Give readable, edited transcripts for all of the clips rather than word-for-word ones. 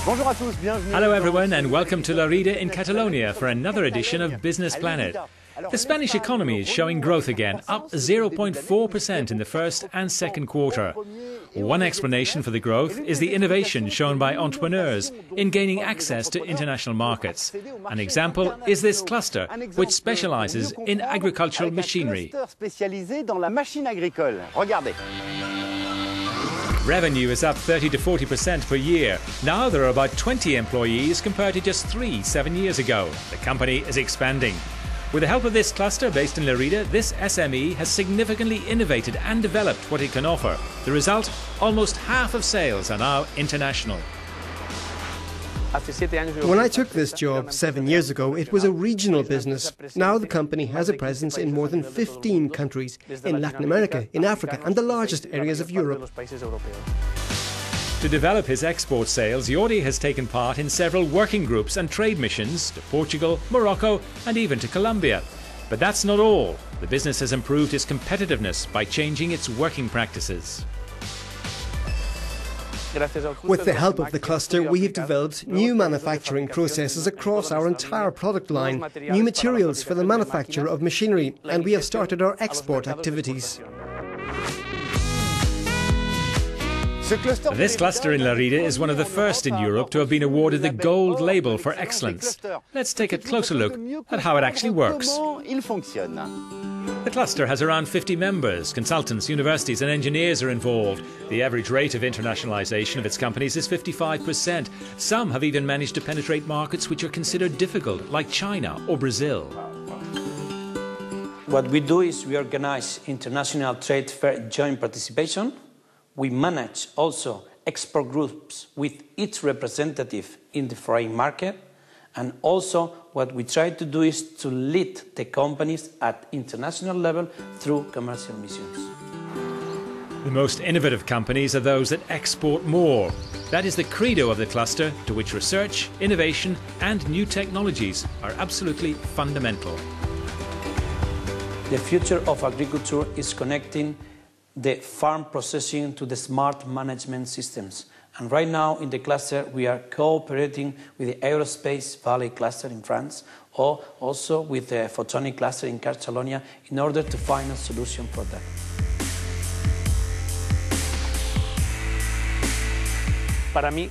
Hello everyone and welcome to Lerida in Catalonia for another edition of Business Planet. The Spanish economy is showing growth again, up 0.4% in the first and second quarter. One explanation for the growth is the innovation shown by entrepreneurs in gaining access to international markets. An example is this cluster, which specialises in agricultural machinery. Revenue is up 30 to 40% per year. Now there are about 20 employees compared to just 7 years ago. The company is expanding. With the help of this cluster based in Lerida, this SME has significantly innovated and developed what it can offer. The result? Almost half of sales are now international. When I took this job 7 years ago, it was a regional business. Now the company has a presence in more than 15 countries, in Latin America, in Africa and the largest areas of Europe. To develop his export sales, Jordi has taken part in several working groups and trade missions to Portugal, Morocco and even to Colombia. But that's not all. The business has improved its competitiveness by changing its working practices. With the help of the cluster, we have developed new manufacturing processes across our entire product line, new materials for the manufacture of machinery, and we have started our export activities. This cluster in Lerida is one of the first in Europe to have been awarded the Gold Label for excellence. Let's take a closer look at how it actually works. The cluster has around 50 members. Consultants, universities and engineers are involved. The average rate of internationalization of its companies is 55%. Some have even managed to penetrate markets which are considered difficult, like China or Brazil. What we do is we organize international trade fair joint participation. We manage also export groups with each representative in the foreign market. And also what we try to do is to lead the companies at international level through commercial missions. The most innovative companies are those that export more. That is the credo of the cluster, to which research, innovation and new technologies are absolutely fundamental. The future of agriculture is connecting the farm processing to the smart management systems. And right now in the cluster we are cooperating with the Aerospace Valley cluster in France or also with the Photonic cluster in Catalonia in order to find a solution for that.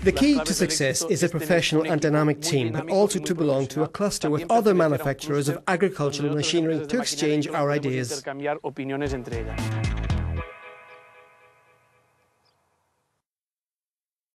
The key to success is a professional and dynamic team, but also to belong to a cluster with other manufacturers of agricultural machinery to exchange our ideas.